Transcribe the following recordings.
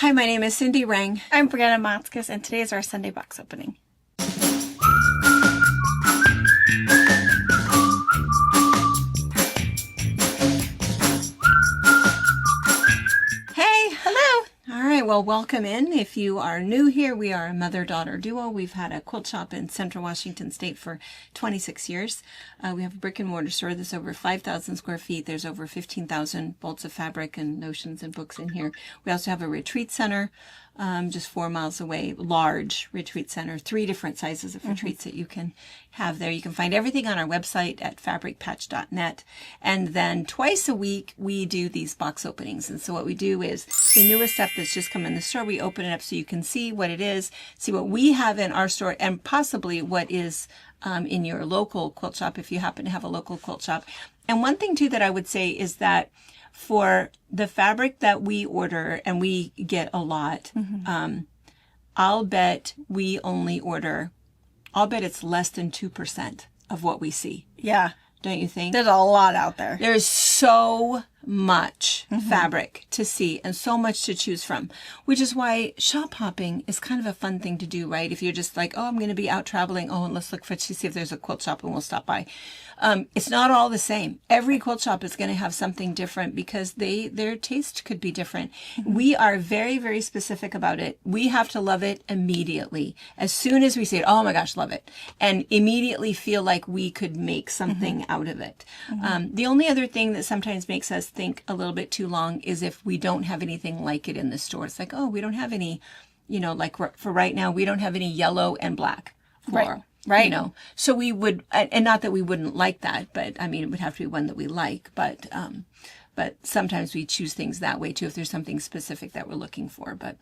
Hi, my name is Cindy Rang. I'm Brianna Motzkus, and today is our Sunday box opening. Hey, hello. All right, well, welcome in. If you are new here, we are a mother-daughter duo. We've had a quilt shop in Central Washington State for 26 years. We have a brick and mortar store that's over 5,000 square feet. There's over 15,000 bolts of fabric and notions and books in here. We also have a retreat center just 4 miles away, large retreat center, 3 different sizes of retreats that you can have there. You can find everything on our website at fabricpatch.net. And then twice a week, we do these box openings. And so what we do is the newest stuff that's just come in the store, we open it up so you can see what it is, see what we have in our store, and possibly what is in your local quilt shop if you happen to have a local quilt shop. And one thing too that I would say is that for the fabric that we order, and we get a lot, I'll bet it's less than 2% of what we see. Yeah. Don't you think? There's a lot out there. There's so much fabric to see and so much to choose from, which is why shop hopping is kind of a fun thing to do, right? If you're just like, oh, I'm going to be out traveling. Oh, and let's look to see if there's a quilt shop and we'll stop by. It's not all the same. Every quilt shop is going to have something different because their taste could be different. We are very, very specific about it. We have to love it immediately. As soon as we say, oh my gosh, love it, and immediately feel like we could make something out of it. The only other thing that sometimes makes us think a little bit too long is if we don't have anything like it in the store. It's like, oh, we don't have any, like for right now, we don't have any yellow and black floral. Right. So we would, and not that we wouldn't like that, but I mean, it would have to be one that we like, but sometimes we choose things that way too, if there's something specific that we're looking for, but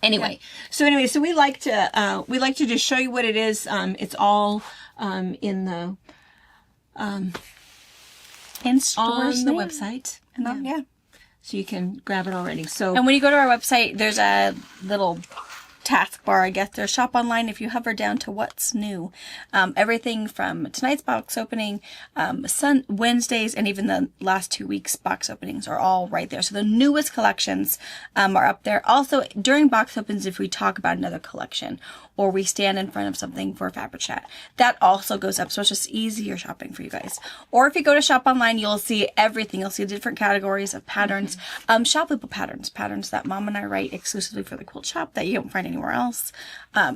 anyway. So we like to just show you what it is. It's all, in the, in stores on the website. And yeah. So you can grab it already. So, and when you go to our website, there's a little taskbar, I guess. There's shop online. If you hover down to what's new, everything from tonight's box opening, Wednesdays, and even the last 2 weeks box openings are all right there. So the newest collections are up there. Also, during box opens, if we talk about another collection or we stand in front of something for a fabric chat, that also goes up. So it's just easier shopping for you guys. Or if you go to shop online, you'll see everything. You'll see different categories of patterns, shop label patterns that Mom and I write exclusively for the quilt shop that you don't find anywhere else,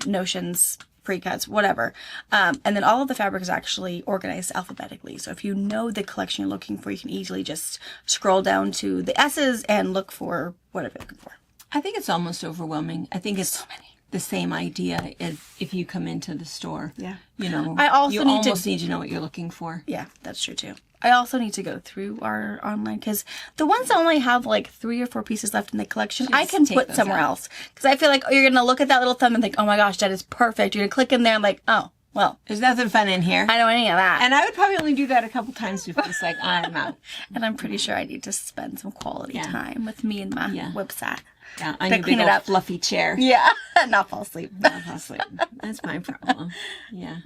notions, pre-cuts, whatever. And then all of the fabric is actually organized alphabetically. So if you know the collection you're looking for, you can easily just scroll down to the S's and look for whatever you're looking for. I think it's almost overwhelming. I think it's so many. The same idea if you come into the store. Yeah. I also need to know what you're looking for. Yeah, that's true too. I also need to go through our online, because the ones that only have like 3 or 4 pieces left in the collection, I can put somewhere else. Because I feel like, you're going to look at that little thumb and think, oh my gosh, that is perfect. You're going to click in there and like, oh, well. There's nothing fun in here. I don't know any of that. And I would probably only do that a couple times before it's like, I'm out. And I'm pretty sure I need to spend some quality time with me and my website. Yeah, on your big old fluffy chair. Yeah, not fall asleep. Not fall asleep. That's my problem. Yeah.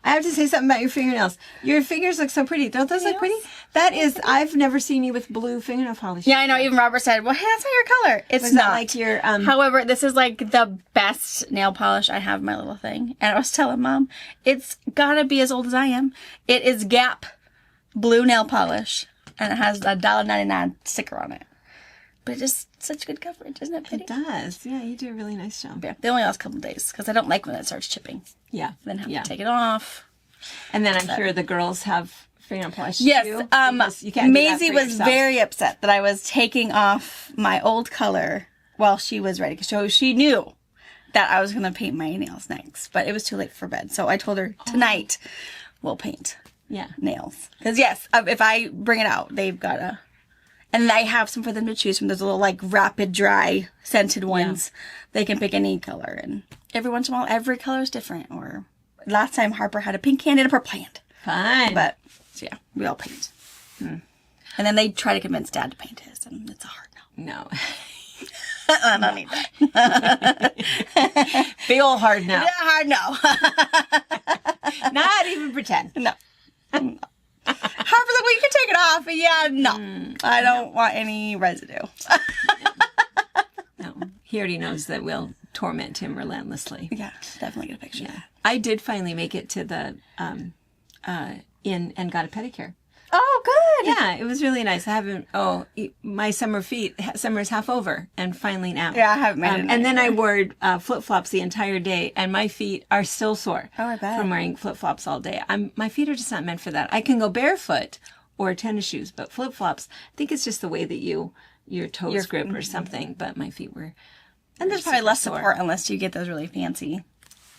I have to say something about your fingernails. Your fingers look so pretty. Don't those look pretty? That is, I've never seen you with blue fingernail polish. Yeah, I know. Even Robert said, well, hey, that's not your color. It's not like your, However, this is like the best nail polish I have in my little thing. And I was telling Mom, it's gotta be as old as I am. It is Gap blue nail polish. And it has a $1.99 sticker on it. But it's just such good coverage, isn't it, pretty? It does. Yeah, you do a really nice job. Yeah, they only last a couple of days because I don't like when it starts chipping. Yeah. Then have to take it off. And then I'm sure the girls have fingernail polish yes, too. You Maisie was very upset that I was taking off my old color while she was ready. So she knew that I was going to paint my nails next, but it was too late for bed. So I told her tonight we'll paint nails. Because yes, if I bring it out, they've got to... And I have some for them to choose from. There's a little like rapid dry scented ones. They can pick any color, and every once in a while, every color is different. Or last time Harper had a pink hand and a purple hand. Fine. But so yeah, we all paint. And then they try to convince Dad to paint his, and it's a hard no. No. I don't need that. Big old hard no. Yeah, hard no. Not even pretend. No. Harper's like, well, you can take it off. But yeah, no. I don't want any residue. No. He already knows that we'll torment him relentlessly. Yeah, definitely get a picture. Yeah. I did finally make it to the inn and got a pedicure. Oh, good. Yeah, it was really nice. I haven't. My summer is half over, and finally now. Yeah, I haven't made it. And then I wore flip flops the entire day, and my feet are still sore. Oh, I bet. From wearing flip flops all day. My feet are just not meant for that. I can go barefoot or tennis shoes, but flip flops. I think it's just the way that your toes grip or something. But my feet were. And there's probably less sore. support unless you get those really fancy,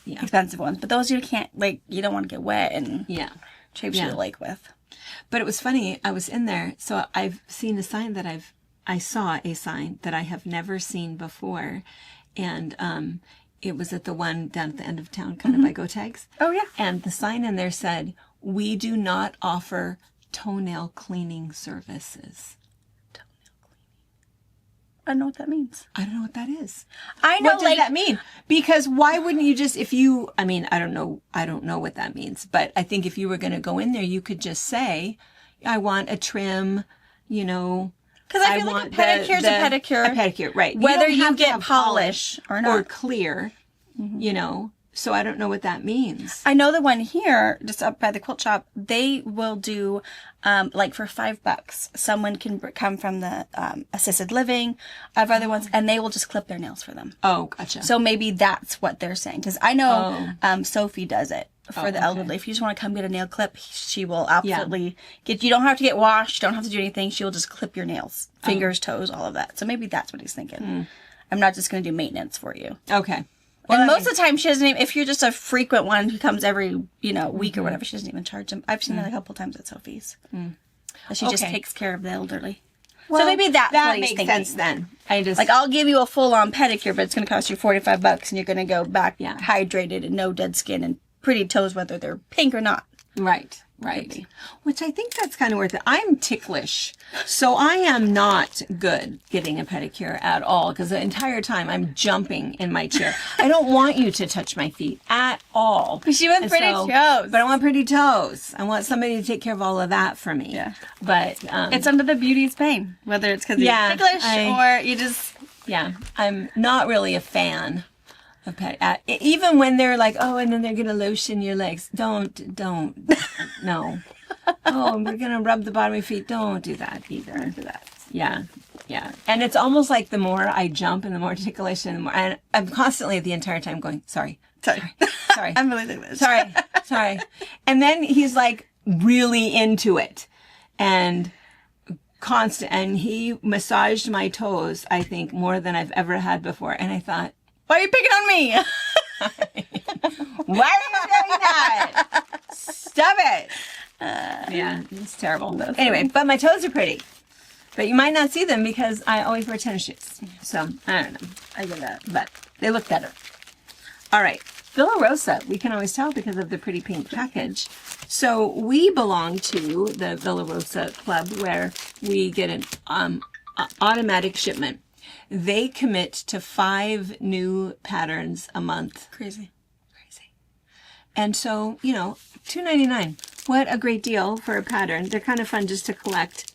expensive ones. But those you can't, you don't want to get wet and traipse you the lake with. But it was funny. I was in there, so I've seen a sign that I saw a sign that I have never seen before, and it was at the one down at the end of town, kind of by Go Tags. Oh yeah. And the sign in there said, "We do not offer toenail cleaning services." I don't know what that means. I don't know what that is. I know, what does that mean? Because why wouldn't you just, I don't know what that means, but I think if you were going to go in there, you could just say, I want a trim, Because I feel like a pedicure is a pedicure. A pedicure, right. Whether don't you have to get have polish or not. Or clear, so I don't know what that means. I know the one here, just up by the quilt shop, they will do, for $5, someone can come from the assisted living, of other ones, and they will just clip their nails for them. Oh, gotcha. So maybe that's what they're saying. Because I know Sophie does it for the elderly. If you just want to come get a nail clip, she will absolutely get, you don't have to get washed, you don't have to do anything. She will just clip your nails, fingers, toes, all of that. So maybe that's what he's thinking. I'm not just going to do maintenance for you. Okay. Well, and most of the time, she doesn't even, if you're just a frequent one who comes every, week or whatever, she doesn't even charge them. I've seen that a couple times at Sophie's. She just takes care of the elderly. Well, so maybe that's that what he's makes thinking. sense then. I just I'll give you a full-on pedicure, but it's going to cost you $45, and you're going to go back hydrated and no dead skin and pretty toes, whether they're pink or not. Right. Which I think that's kind of worth it. I'm ticklish, so I am not good getting a pedicure at all because the entire time I'm jumping in my chair. I don't want you to touch my feet at all. She wants pretty toes. But I want pretty toes. I want somebody to take care of all of that for me. Yeah. But it's under the beauty's pain, whether it's because you're ticklish or you just... Yeah. I'm not really a fan. Even when they're like, and then they're going to lotion your legs. Don't, no. We're going to rub the bottom of your feet. Don't do that either. Don't do that. Yeah. And it's almost like the more I jump and the more ticklish and I'm constantly the entire time going, sorry. I'm really ticklish. Sorry. And then he's like really into it and constant. And he massaged my toes, I think, more than I've ever had before. And I thought, why are you picking on me? Why are you doing that? Stop it. Yeah, it's terrible. Anyway, but my toes are pretty. But you might not see them because I always wear tennis shoes. So, I don't know. I get that. But they look better. All right. Villa Rosa, we can always tell because of the pretty pink package. So, we belong to the Villa Rosa Club where we get an automatic shipment. They commit to 5 new patterns a month. Crazy. And so, $2.99. What a great deal for a pattern. They're kind of fun just to collect.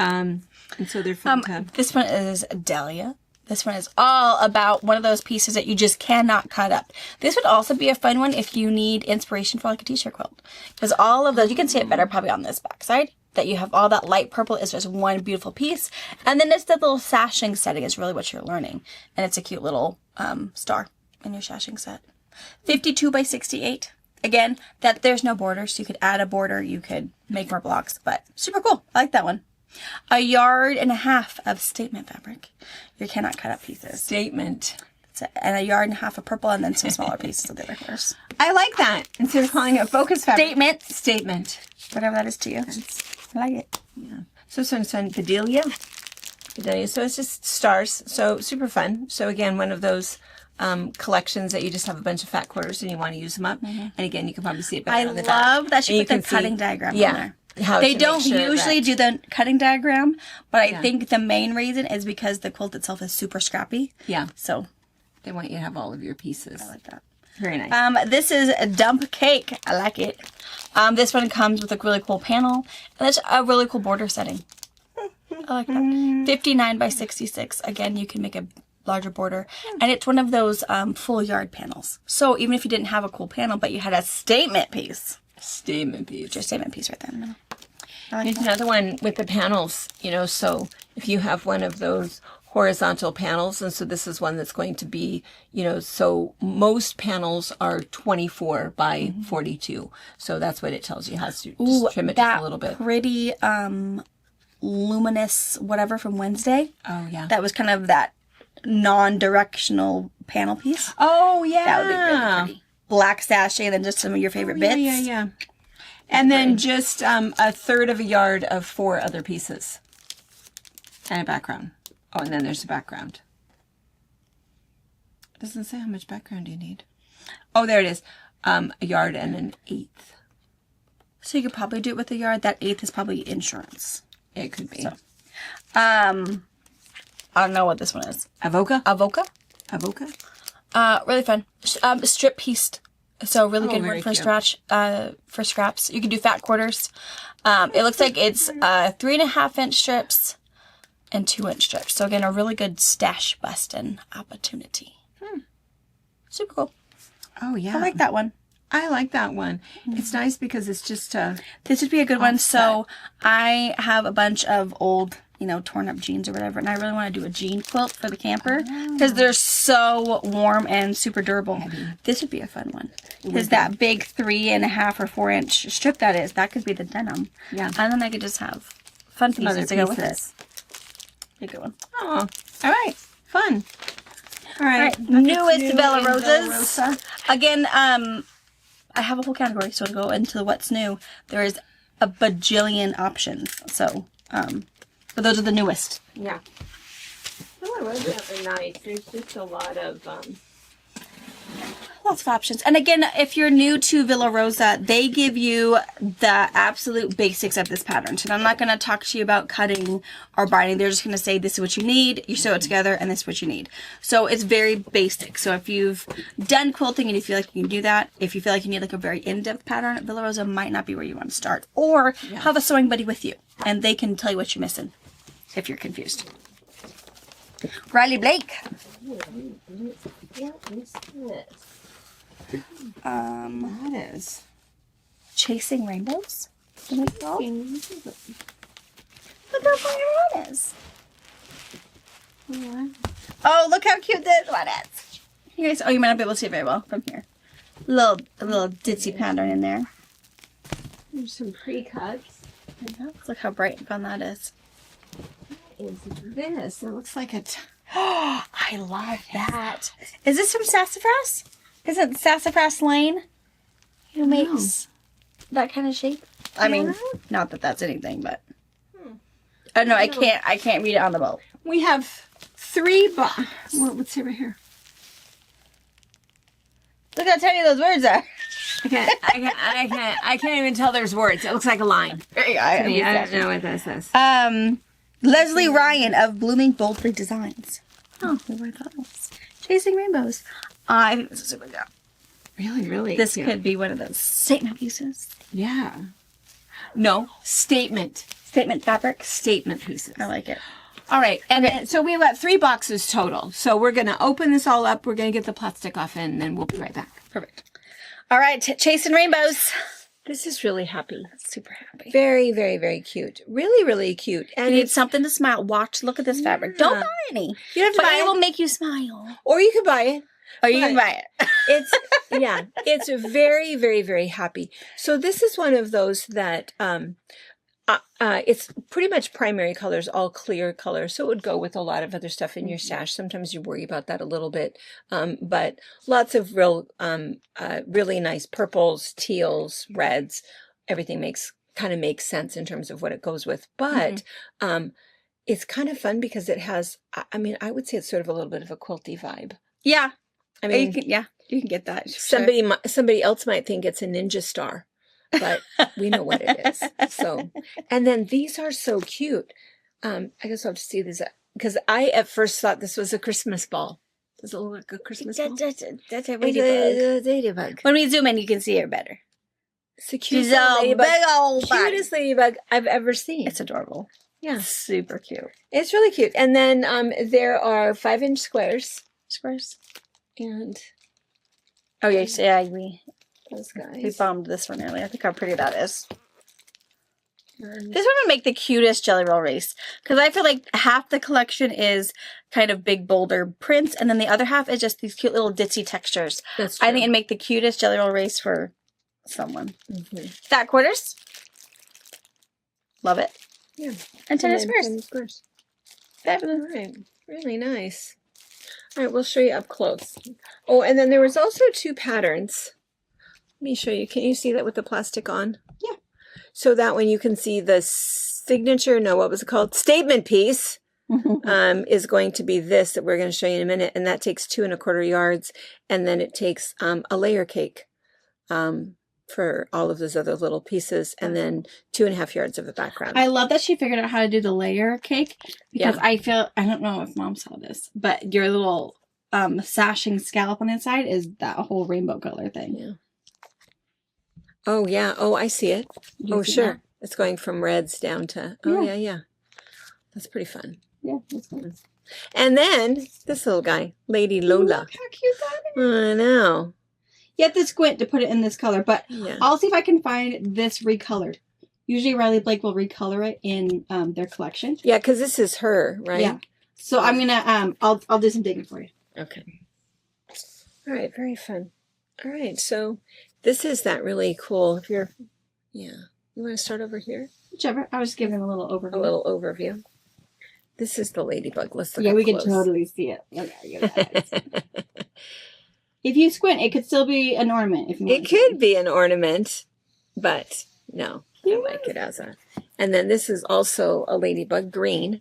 And so they're fun to... This one is Dahlia. This one is all about one of those pieces that you just cannot cut up. This would also be a fun one if you need inspiration for like a t-shirt quilt. Because all of those, you can see it better probably on this back side. That you have all that light purple is just one beautiful piece. And then it's the little sashing setting is really what you're learning. And it's a cute little star in your sashing set. 52 by 68. Again, that there's no border, so you could add a border, you could make more blocks, but super cool. I like that one. 1.5 yards of statement fabric. You cannot cut up pieces. Statement. And 1.5 yards of purple, and then some smaller pieces of the other colors. I like that. Instead of calling it focus fabric. Statement. Whatever that is to you. I like it. Yeah. So this one's on Bedelia. So it's just stars. So super fun. So again, one of those collections that you just have a bunch of fat quarters and you want to use them up. And again, you can probably see it better on the back. I love that she put the cutting diagram on there. They don't usually do the cutting diagram, but I think the main reason is because the quilt itself is super scrappy. Yeah. So they want you to have all of your pieces. I like that. Very nice. This is a dump cake. I like it. This one comes with a really cool panel, and it's a really cool border setting. I like that. 59 by 66. Again, you can make a larger border. And it's one of those full yard panels. So even if you didn't have a cool panel, but you had a statement piece. Statement piece. Just statement piece right there in the middle. Here's another one with the panels, so if you have one of those horizontal panels, and so this is one that's going to be, so most panels are 24 by 42. So that's what it tells you, how to just trim it just a little bit. Pretty luminous whatever from Wednesday. Oh, yeah. That was kind of that non-directional panel piece. Oh, yeah. That would be really pretty. Black sachet and then just some of your favorite bits. Yeah. And then just a third of a yard of 4 other pieces. And a background. Oh, and then there's a background. It doesn't say how much background you need. Oh, there it is. A yard and an eighth. So you could probably do it with a yard. That eighth is probably insurance. It could be. So, I don't know what this one is. Avoca? Avoca. Really fun. Strip pieced. So really good one for for scraps. You can do fat quarters. It looks like it's 3.5-inch strips and 2-inch strips. So again, a really good stash busting opportunity. Super cool. Oh yeah, I like that one. I like that one. It's nice because it's just this would be a good one. So I have a bunch of old, torn up jeans or whatever, and I really want to do a jean quilt for the camper because they're so warm and super durable. This would be a fun one because that big 3.5 or 4-inch strip that could be the denim. Yeah, and then I could just have fun pieces to go with it. Be a good one. Oh, all right, fun. All right, newest Bella Rosas. Again, I have a whole category, so to go into what's new, there is a bajillion options. So, but those are the newest. Yeah. Bella Rosas are nice. There's just a lot of lots of options. And again, if you're new to Villa Rosa, they give you the absolute basics of this pattern. So I'm not going to talk to you about cutting or binding. They're just going to say this is what you need. You sew it together and this is what you need. So it's very basic. So if you've done quilting and you feel like you can do that, if you feel like you need like a very in-depth pattern, Villa Rosa might not be where you want to start. Or have a sewing buddy with you and they can tell you what you're missing if you're confused. Riley Blake. That is Chasing Rainbows. Look how fun your one is. Oh, look how cute this one is. You guys, you might not be able to see it very well from here. A little ditzy pattern in there. There's some pre-cuts. Look how bright and fun that is. What is this? It looks like a... Oh, I love that. Is this from Sassafras? Is it Sassafras Lane who makes that kind of shape? I mean, not that that's anything, but... Oh, no, I can't read it on the boat. We have 3 let's see right here. Look how tiny those words are. I can't even tell there's words. It looks like a line. I don't know what this is. Leslie Ryan of Blooming Boldly Designs. Oh, what I thought it was. Chasing Rainbows. I think this is super good. Really, really This cute. could be one of those statement pieces. Yeah. No, statement. Statement fabric. Statement pieces. I like it. All right. And then, so we've got 3 boxes total. So we're going to open this all up. We're going to get the plastic off and then we'll be right back. Perfect. All right. Chasing Rainbows. This is really happy. Super happy. Very, very, very cute. Really, really cute. And you need something to smile. Look at this fabric. Don't buy any. You have to buy it. It will make you smile. Or you can buy it. Or you can buy it. It's very, very, very happy. So this is one of those that it's pretty much primary colors, all clear colors. So it would go with a lot of other stuff in your stash. Sometimes you worry about that a little bit. But lots of really nice purples, teals, reds. Everything kind of makes sense in terms of what it goes with. But it's kind of fun because it has, I would say it's sort of a little bit of a quilty vibe. Yeah. I mean, you can get that. Somebody else might think it's a ninja star, but we know what it is. So, and then these are so cute. I guess I'll have to see these because I at first thought this was a Christmas ball. Does it look like a Christmas ball? That's a ladybug. When we zoom in, you can see her better. It's the cutest ladybug. Big old cutest ladybug I've ever seen. It's adorable. Yeah. Super cute. It's really cute. And then there are 5-inch squares. And Oh yes, yeah, we those we guys. bombed this one earlier. Look how pretty that is. And This one would make the cutest Jelly Roll race because I feel like half the collection is kind of big bolder prints, and then the other half is just these cute little ditzy textures. that's true. I think it'd make the cutest Jelly Roll race for someone. Mm-hmm. Fat quarters. Love it. Yeah. And tennis squares. Tennis squares. Fabulous. All right. Really nice. All right, we'll show you up close. Oh, and then there was also 2 patterns. Let me show you. Can you see that with the plastic on? Yeah. So that one you can see the signature, no, what was it called? Statement piece is going to be this that we're going to show you in a minute. And that takes 2 1/4 yards. And then it takes a layer cake for all of those other little pieces. And then 2 1/2 yards of the background. I love that she figured out how to do the layer cake because Yeah. I don't know if Mom saw this, but your little sashing scallop on the inside is that whole rainbow color thing. Yeah. Oh, yeah. Oh, I see it. You Oh, see sure. that? It's going from reds down to, oh, yeah. That's pretty fun. Yeah, that's fun. And then this little guy, Lady Lola. Look how cute that is. I know. You have to squint to put it in this color, but Yeah. I'll see if I can find this recolored. Usually Riley Blake will recolor it in their collection. Yeah, because this is her, right? Yeah. So I'm gonna I'll do some digging for you. Okay. All right, very fun. All right, so this is that really cool. If you're, you want to start over here? Whichever. I was giving a little overview. A little overview. This is the ladybug. Let's look Yeah, up we close. can totally see it. Look at it. If you squint, it could still be an ornament. If you want It could be an ornament, but no, I like it as a. And then this is also a ladybug green.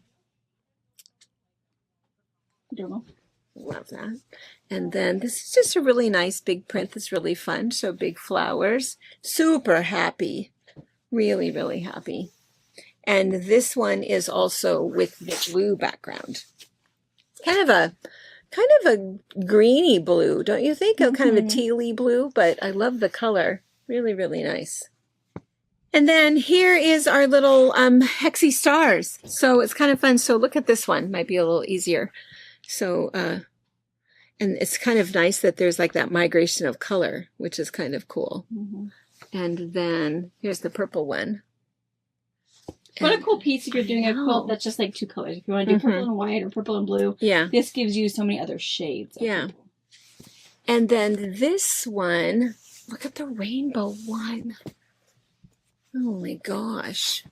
Love that. And then this is just a really nice big print that's really fun. So big flowers. Super happy. Really, really happy. And this one is also with the blue background. Kind of a greeny blue, don't you think? Kind of a tealy blue, but I love the color. Really, really nice. And then here is our little hexy stars. So it's kind of fun. So look at this one. Might be a little easier. So, and it's kind of nice that there's like that migration of color, which is kind of cool. Mm-hmm. And then here's the purple one. What a cool piece if you're doing a quilt that's just like 2 colors. If you want to do purple and white or purple and blue, this gives you so many other shades. Yeah. And then this one, look at the rainbow one. Oh my gosh.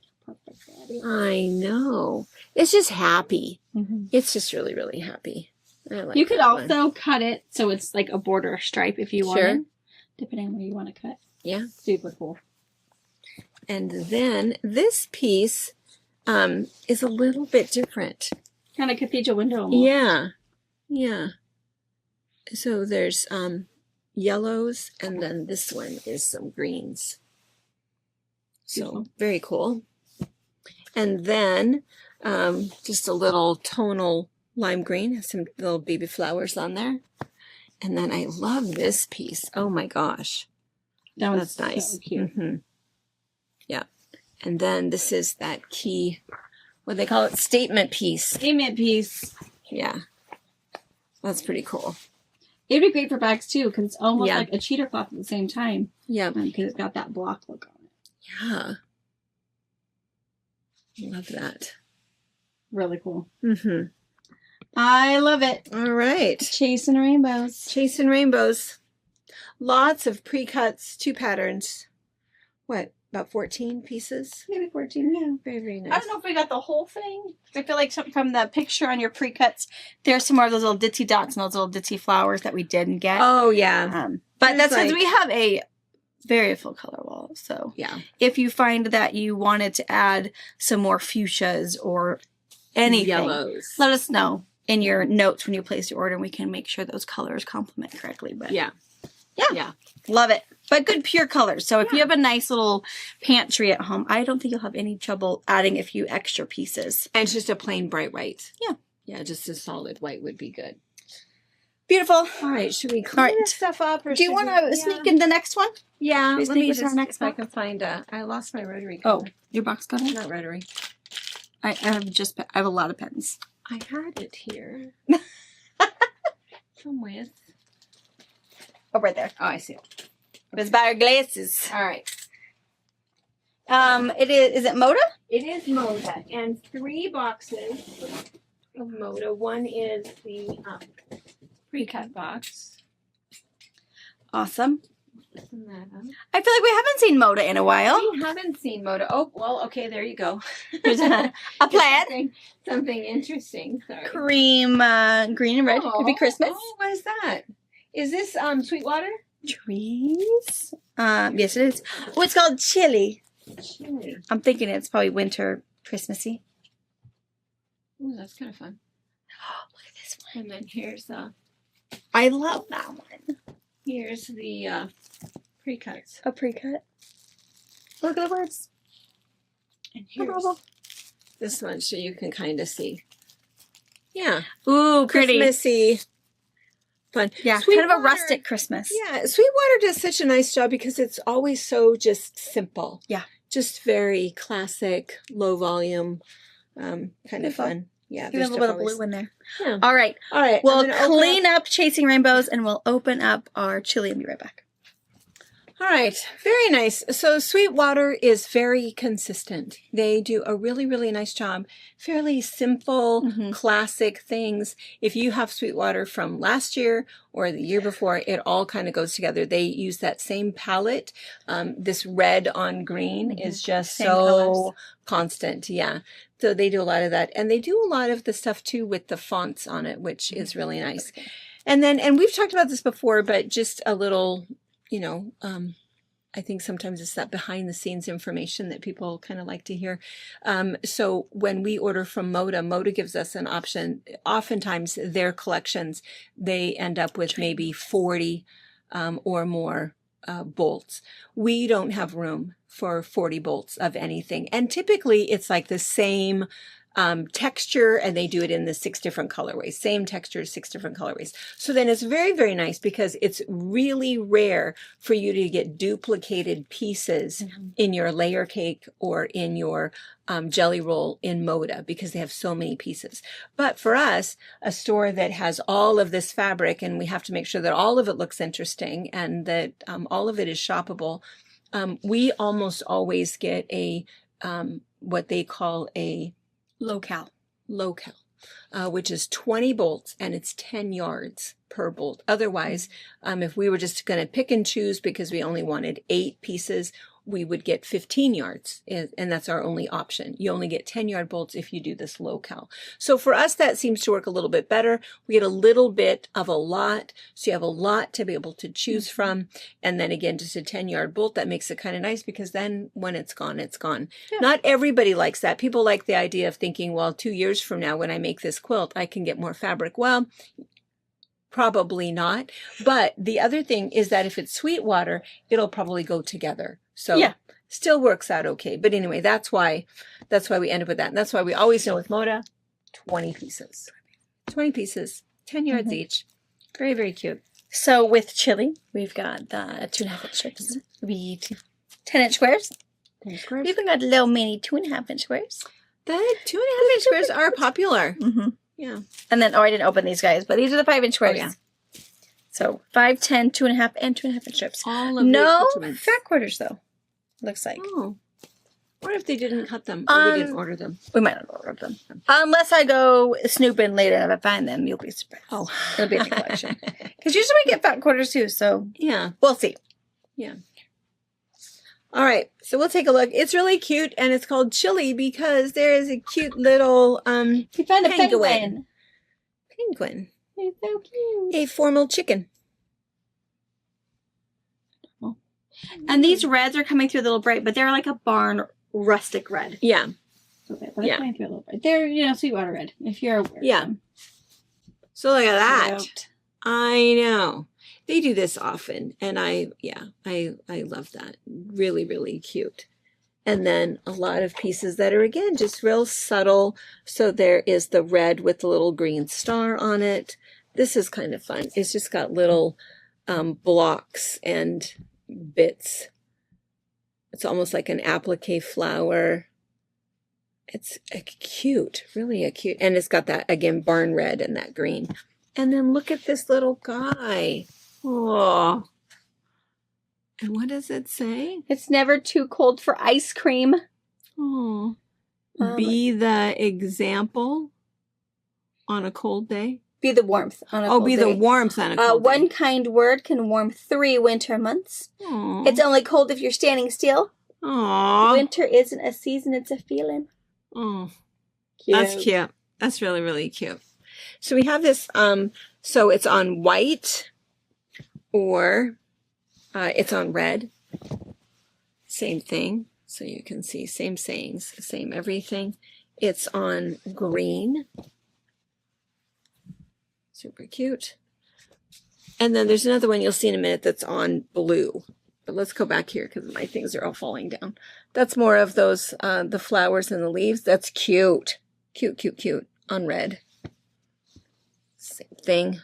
I know. It's just happy. Mm-hmm. It's just really, really happy. I like you could that also one. cut it so it's like a border stripe if you wanted, depending on where you want to cut. Yeah. Super cool. And then this piece is a little bit different. Kind of cathedral window almost. Yeah. Yeah. So there's yellows, and then this one is some greens. So Beautiful. very cool. And then just a little tonal lime green, has some little baby flowers on there. And then I love this piece. Oh my gosh. That's nice. So cute. Mm-hmm. Yeah. And then this is that key, what they call it, statement piece. Statement piece. Yeah. That's pretty cool. It'd be great for bags too, because it's almost like a cheater cloth at the same time. Yeah. Because it's got that block look on it. Yeah. Love that. Really cool. Mm-hmm. I love it. All right. Chasing rainbows. Chasing rainbows. Lots of pre-cuts, 2 patterns. What, about 14 pieces? Maybe 14, yeah. Very, very nice. I don't know if we got the whole thing. I feel like from the picture on your pre-cuts, there's some more of those little ditzy dots and those little ditzy flowers that we didn't get. Oh, yeah. But that's because like, we have a very full color wall. So yeah, if you find that you wanted to add some more fuchsias or anything, yellows, let us know in your notes when you place your order, and we can make sure those colors complement correctly. But yeah, love it. But good pure colors. So if you have a nice little pantry at home, I don't think you'll have any trouble adding a few extra pieces. And just a plain bright white. Yeah, just a solid white would be good. Beautiful. All right, should we clean this stuff up? Or do you want to sneak in the next one? Yeah, let me just, our next if I one. can find I lost my rotary. Oh, your box got it? Not rotary. I have a lot of pens. I had it here. Somewhere. Oh, right there. Oh, I see it. It's by our glasses. All right. It is it Moda? It is Moda, and 3 boxes of Moda. One is the pre-cut box. Awesome. Open that up. I feel like we haven't seen Moda in a while. We haven't seen Moda. Oh, well, okay, there you go. There's a plaid. Something interesting. Sorry. Cream, green and red. Could be Christmas. Oh, what is that? Is this Sweetwater? Trees. Yes, it is. Oh, it's called Chilly. Chilly. I'm thinking it's probably winter, Christmassy. Ooh, that's kind of fun. Oh, look at this one. And then here's I love that one. here's the pre-cuts. A pre-cut. Look at the words. And here's this one, so you can kind of see. Yeah. Ooh, pretty. Christmassy. Fun. Yeah, Sweetwater, kind of a rustic Christmas. Yeah, Sweetwater does such a nice job because it's always so just simple. Yeah. Just very classic, low volume, kind of fun. Yeah. Give it a little bit of blue in there. Yeah. All right. All right. We'll clean up Chasing Rainbows and we'll open up our chili and be right back. All right, very nice. So Sweetwater is very consistent. They do a really, really nice job. Fairly simple, classic things. If you have Sweetwater from last year or the year before, it all kind of goes together. They use that same palette. This red on green is just Same so colors. constant. Yeah. So they do a lot of that. And they do a lot of the stuff too with the fonts on it, which is really nice. And then, and we've talked about this before, but just a little, you know, I think sometimes it's that behind the scenes information that people kind of like to hear. So when we order from Moda, Moda gives us an option. Oftentimes their collections, they end up with maybe 40 or more bolts. We don't have room for 40 bolts of anything. And typically it's like the same texture, and they do it in the 6 different colorways. Same texture, 6 different colorways. So then it's very, very nice because it's really rare for you to get duplicated pieces in your layer cake or in your jelly roll in Moda because they have so many pieces. But for us, a store that has all of this fabric, and we have to make sure that all of it looks interesting and that all of it is shoppable, we almost always get a what they call a Locale, which is 20 bolts and it's 10 yards per bolt. Otherwise, if we were just going to pick and choose because we only wanted 8 pieces, we would get 15 yards, and that's our only option. You only get 10-yard bolts if you do this locale. So for us, that seems to work a little bit better. We get a little bit of a lot, so you have a lot to be able to choose from. And then again, just a 10-yard bolt, that makes it kind of nice because then when it's gone, it's gone. Yeah. Not everybody likes that. People like the idea of thinking, well, 2 years from now, when I make this quilt, I can get more fabric. Well, probably not. But the other thing is that if it's Sweetwater, it'll probably go together. So yeah, still works out okay. But anyway, that's why we end up with that. And that's why we always know with Moda, 20 pieces. 20 pieces, 10 yards each. Very, very cute. So with Chilly, we've got the 2.5-inch strips. We 10-inch squares. 10 squares. We've even got little mini 2.5-inch squares. The 2.5-inch squares are popular. Yeah. And then, I didn't open these guys, but these are the 5-inch squares. Oh, yeah. So 5, 10, 2.5, and 2.5-inch strips. All of no the fat quarters though. Looks like. Oh. What if they didn't cut them or we didn't order them? We might not order them. Unless I go snooping later and if I find them, you'll be surprised. Oh. It'll be a collection. Because usually we get fat quarters too, so yeah. We'll see. Yeah. All right, so we'll take a look. It's really cute, and it's called Chilly because there is a cute little you found a penguin. Penguin. It's so cute. A formal chicken. And these reds are coming through a little bright, but they're like a barn rustic red. Yeah. Okay, but they're coming through a little bright. They're, Sweetwater red, if you're aware. Yeah. So look at that. I know. They do this often, and I love that. Really, really cute. And then a lot of pieces that are, again, just real subtle. So there is the red with the little green star on it. This is kind of fun. It's just got little blocks and bits. It's almost like an applique flower. It's cute, really a cute. And it's got that, again, barn red and that green. And then look at this little guy. Oh. And what does it say? It's never too cold for ice cream. Oh. Be the example on a cold day. Be the warmth on a cold day. The warmth on a cold day. One kind word can warm 3 winter months. Aww. It's only cold if you're standing still. Aww. Winter isn't a season, it's a feeling. Oh, Cute. that's cute. That's really, really cute. So we have this, so it's on white or it's on red. Same thing. So you can see same sayings, same everything. It's on green. Super cute. And then there's another one you'll see in a minute that's on blue. But let's go back here because my things are all falling down. That's more of those, the flowers and the leaves. That's cute. Cute, cute, cute. On red. Same thing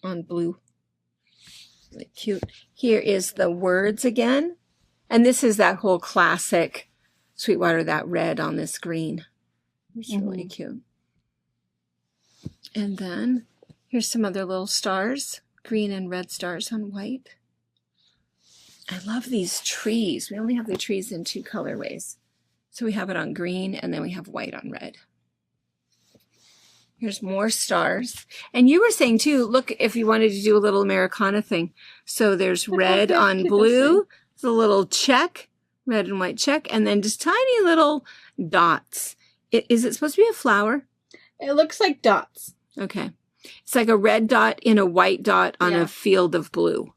on blue. Really cute. Here is the words again. And this is that whole classic Sweetwater, that red on this green. It's really cute. And then here's some other little stars. Green and red stars on white. I love these trees. We only have the trees in 2 colorways. So we have it on green and then we have white on red. Here's more stars. And you were saying too, look, if you wanted to do a little Americana thing. So there's red on blue. It's a little check, red and white check, and then just tiny little dots. Is it supposed to be a flower? It looks like dots. Okay. It's like a red dot in a white dot on a field of blue.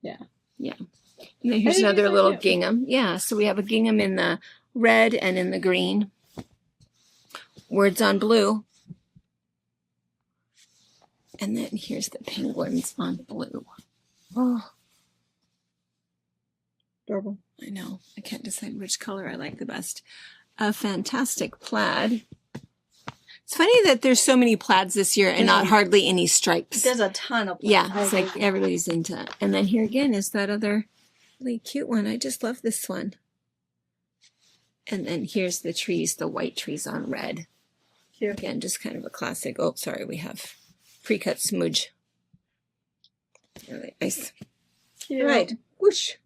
Yeah. Yeah. And then here's another little gingham. Yeah, so we have a gingham in the red and in the green. Words on blue. And then here's the penguins on blue. Oh. Adorable. I know. I can't decide which color I like the best. A fantastic plaid. It's funny that there's so many plaids this year and not hardly any stripes. There's a ton of plaids. Yeah, it's like everybody's into it. And then here again is that other really cute one. I just love this one. And then here's the trees, the white trees on red. Here again, just kind of a classic. Oh, sorry, we have pre-cut smudge. Really nice. Cute. All right, whoosh.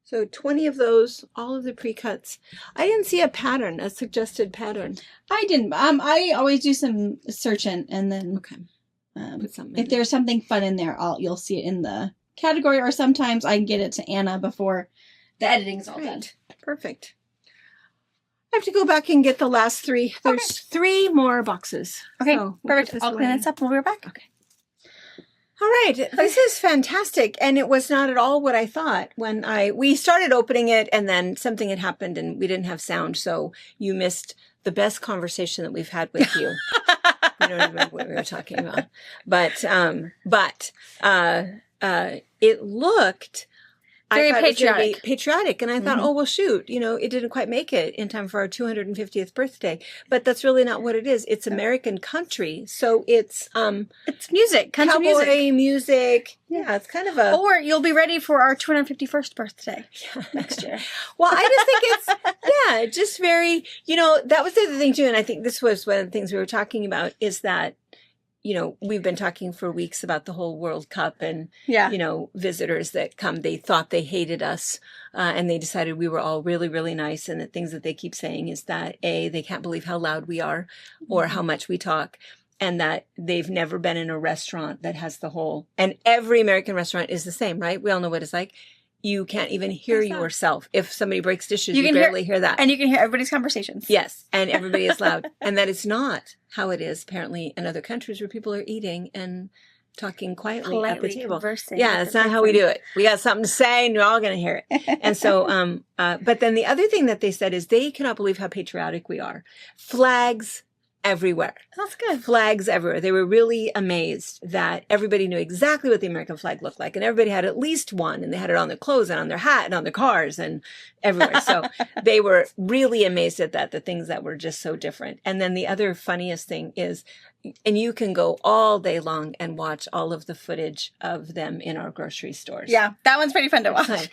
So 20 of those, all of the pre-cuts. I didn't see a pattern, a suggested pattern. I didn't. I always do some searching and then Put something if there's something fun in there, you'll see it in the category, or sometimes I can get it to Anna before the editing's all done. Perfect. I have to go back and get the last 3. There's 3 more boxes. Okay, so perfect. I'll clean this up and we'll be right back. Okay. All right, this is fantastic, and it was not at all what I thought when we started opening it, and then something had happened, and we didn't have sound, so you missed the best conversation that we've had with you. We don't remember what we were talking about, but it looked very I thought patriotic. it was gonna be patriotic, and I thought, oh well, shoot, it didn't quite make it in time for our 250th birthday, but that's really not what it is. It's American country, so it's music, country cowboy music. music. Yeah, it's kind of a. Or you'll be ready for our 251st birthday next year. Well, I just think it's just very. That was the other thing too, and I think this was one of the things we were talking about is that. We've been talking for weeks about the whole World Cup and, visitors that come, they thought they hated us and they decided we were all really, really nice. And the things that they keep saying is that they can't believe how loud we are or how much we talk, and that they've never been in a restaurant that has the whole, and every American restaurant is the same, right? We all know what it's like. You can't even hear yourself. If somebody breaks dishes, you barely hear that. And you can hear everybody's conversations. Yes, and everybody is loud. And that is not how it is, apparently, in other countries where people are eating and talking quietly at the table. Yeah, that's not how we do it. We got something to say, and you're all going to hear it. And so, but then the other thing that they said is they cannot believe how patriotic we are. Flags everywhere. That's good. Flags everywhere. They were really amazed that everybody knew exactly what the American flag looked like, and everybody had at least one, and they had it on their clothes and on their hat and on their cars and everywhere. So they were really amazed at that, the things that were just so different. And then the other funniest thing is, and you can go all day long and watch all of the footage of them in our grocery stores. Yeah, that one's pretty fun to watch.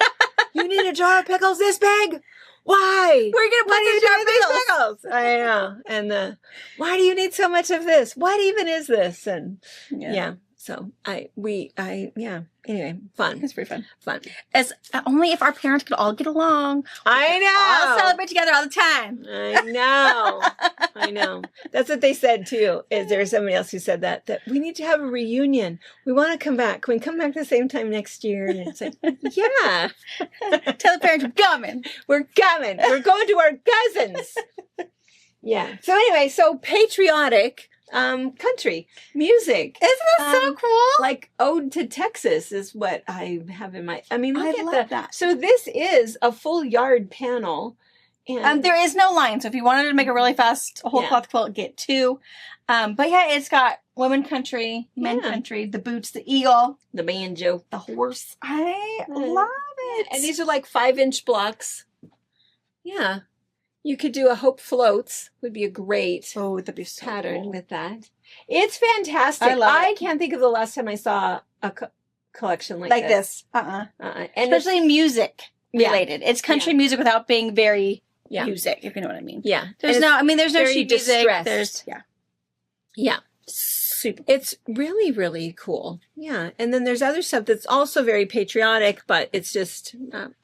You need a jar of pickles this big? Why? We're gonna Why put do you this in our need these pickles. pickles? I know. And why do you need so much of this? What even is this? And yeah. So yeah. Anyway, fun. It's pretty fun. Fun. As only if our parents could all get along. I know. All celebrate together all the time. I know. I know. That's what they said too. Is there was somebody else who said that we need to have a reunion. We want to come back. Can we come back the same time next year? And it's like, yeah. Tell the parents we're coming. We're coming. We're going to our cousins. Yeah. So anyway, so patriotic country music. Isn't that so cool? Like Ode to Texas is what I have in my. I mean, look I at love that. So this is a full yard panel. And There is no line, so if you wanted to make a really fast whole cloth quilt, get two. But yeah, it's got women country, men country, the boots, the eagle, the banjo, the horse. I love it. and these are like 5-inch blocks. Yeah, you could do a Hope Floats. Would be a great that'd be so pattern cool. with that. It's fantastic. I love it. can't think of the last time I saw a collection like this. And especially music related. It's country music without being very Yeah. music, if you know what I mean. Yeah. There's no very sheet music. distressed. There's Yeah. super. It's really, really cool. Yeah. And then there's other stuff that's also very patriotic, but it's just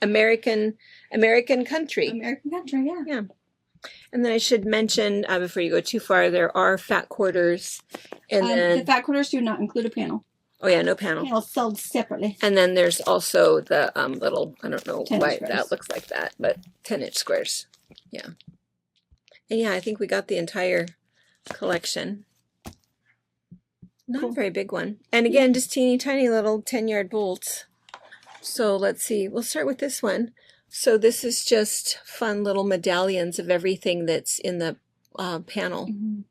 American country. American country, yeah. Yeah. And then I should mention, before you go too far, there are fat quarters. And then, the fat quarters do not include a panel. oh yeah, no panel. Panels sold separately. And then there's also the little, I don't know 10-inch why squares. that looks like that, but 10-inch squares. Yeah. And yeah, I think we got the entire collection. Not a very big one. And again, just teeny tiny little 10-yard bolts. So let's see. We'll start with this one. So this is just fun little medallions of everything that's in the panel. Mm-hmm.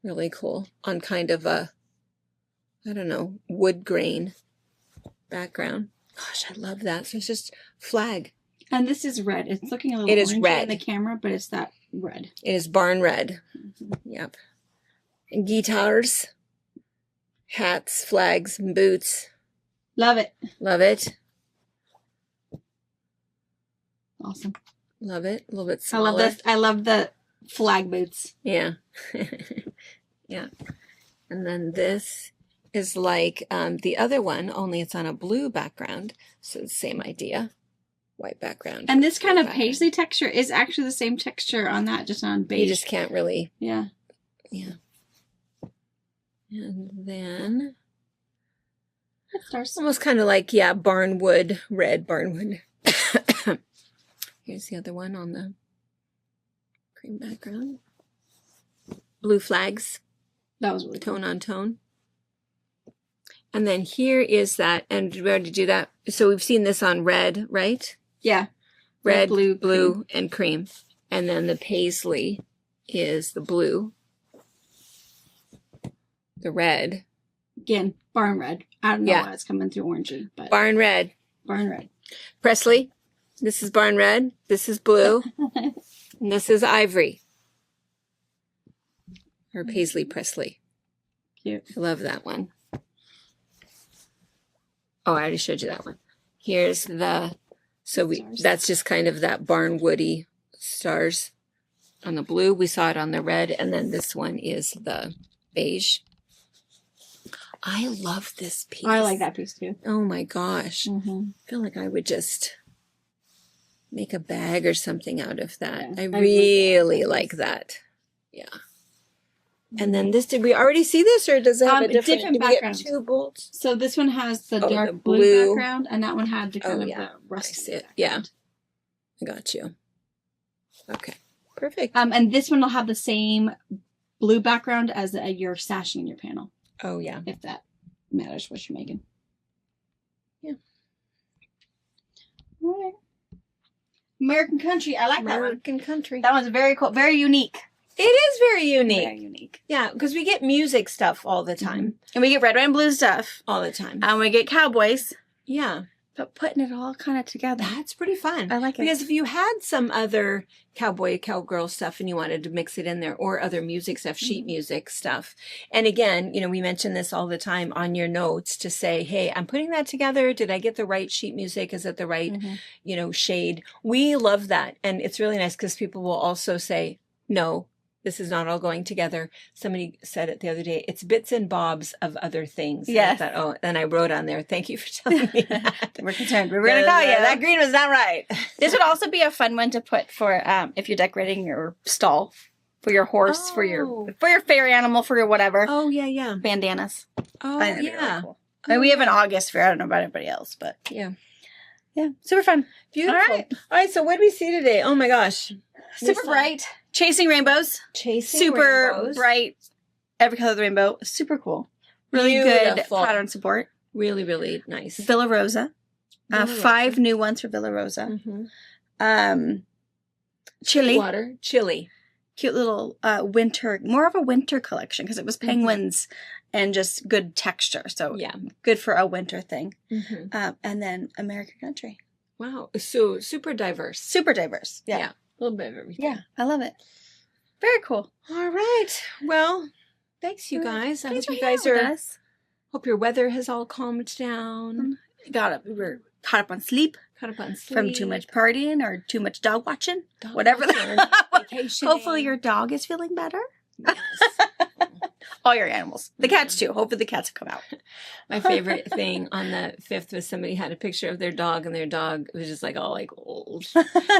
Really cool. On kind of a, I don't know, wood grain background. Gosh, I love that. So it's just flag. And this is red. It's looking a little It is orangey red. in the camera, but it's that red. It is barn red. Yep. And guitars, hats, flags, and boots. Love it. Love it. Awesome. Love it. A little bit I smaller. love this. I love the flag boots. Yeah. Yeah. And then this is like the other one, only it's on a blue background. So the same idea. White background. And this kind of background. paisley texture is actually the same texture on that, just on beige. You just can't really. Yeah. Yeah. And then Stars. almost kind of like, yeah, barnwood, red barnwood. Here's the other one on the cream background. Blue flags, That was really cool. tone on tone. And then here is that, and we already do that. So we've seen this on red, right? Yeah. Red, blue, blue, and cream. And then the paisley is the blue, the red. Again, barn red. I don't know Yeah. why it's coming through orangey, but Barn red. barn red. Presley, this is barn red. This is blue. And this is ivory. Or Paisley Presley. Cute. I love that one. Oh, I already showed you that one. Here's the, Stars. that's just kind of that barnwoody stars on the blue. We saw it on the red. And then this one is the beige. I love this piece. I like that piece too. Oh my gosh. Mm-hmm. I feel like I would just make a bag or something out of that. Yeah, I I really like that. Yeah. And then this, did we already see this, or does it have a different different did we get background. 2 bolts? So this one has the Oh, dark the blue blue. background, and that one had the kind of yeah. the rusty. I see it. background. Yeah. I got you. Okay. Perfect. And this one will have the same blue background as your sashing in your panel, Oh yeah. if that matters what you're making. Yeah. All right. American Country. I like that one. American country. That one's very cool. Very unique. It is very unique. Very unique. Yeah, because we get music stuff all the time. And we get red, white, and blue stuff. All the time. And we get cowboys. Yeah. but putting it all kind of together. That's pretty fun. I like it. Because if you had some other cowboy, cowgirl stuff and you wanted to mix it in there, or other music stuff, sheet music stuff. And again, you know, we mention this all the time on your notes to say, hey, I'm putting that together. Did I get the right sheet music? Is it the right, you know, shade? We love that. And it's really nice because people will also say, no, this is not all going together. Somebody said it the other day. It's bits and bobs of other things. Yes. And I thought, oh, and I wrote on there, thank you for telling me that. We're concerned. We were going to call you. That green was not right. This would also be a fun one to put for if you're decorating your stall for your horse, for your fair animal, for your whatever. Oh, yeah, yeah. Bandanas. Oh, I think it'd be really yeah. cool. And we have an August fair. I don't know about anybody else, but Yeah. yeah, super fun. Beautiful. All right. All right, so what did we see today? Oh, my gosh. Super bright. Chasing rainbows. Chasing Super rainbows. bright. Every color of the rainbow. Super cool. Really Beautiful. good pattern support. Really, really nice. Villa Rosa. Villa 5 new ones for Villa Rosa. Chilly. Water. Chilly. Cute little winter, more of a winter collection because it was penguins and just good texture. So Yeah. good for a winter thing. Mm-hmm. And then American Country. Wow. So super diverse. Super diverse. Yeah. A little bit of everything. Yeah. I love it. Very cool. All right. Well, thanks, you guys. I Thanks hope for you guys hanging out are. with us. Hope your weather has all calmed down. We were caught up on sleep Caught up on sleep. from too much partying or too much dog watching. Dog Whatever. watching, vacationing. Hopefully your dog is feeling better. Yes. All your animals. The cats too. Hopefully the cats will come out. My favorite thing on the 5th was somebody had a picture of their dog, and their dog was just like all like old,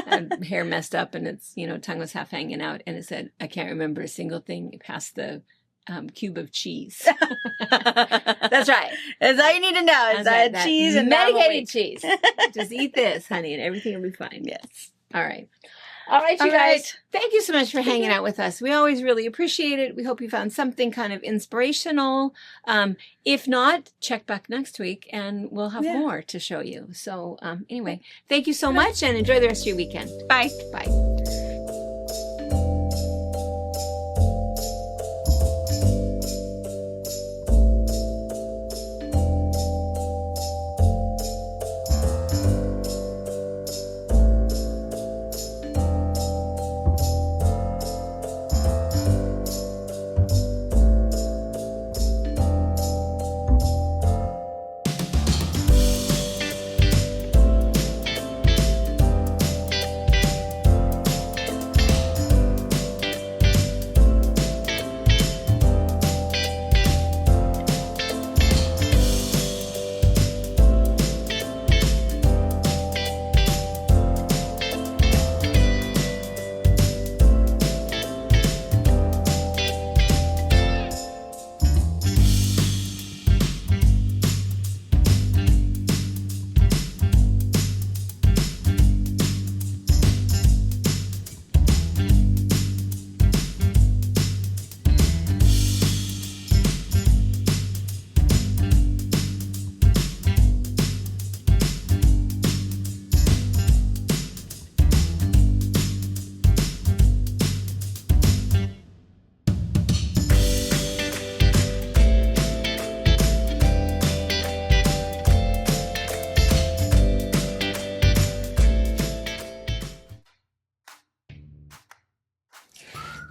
and hair messed up, and its tongue was half hanging out, and it said, "I can't remember a single thing past the cube of cheese." That's right. That's all you need to know. Is that cheese and medicated cheese. Just eat this, honey, and everything will be fine. Yes. All right. All right, you All guys. right. Thank you so much for hanging out with us. We always really appreciate it. We hope you found something kind of inspirational. If not, check back next week and we'll have more to show you. So anyway, thank you so much and enjoy the rest of your weekend. Bye. Bye.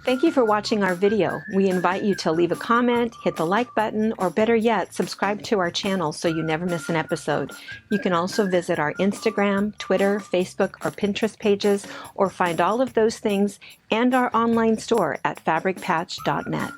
Thank you for watching our video. We invite you to leave a comment, hit the like button, or better yet, subscribe to our channel so you never miss an episode. You can also visit our Instagram, Twitter, Facebook, or Pinterest pages, or find all of those things and our online store at fabricpatch.net.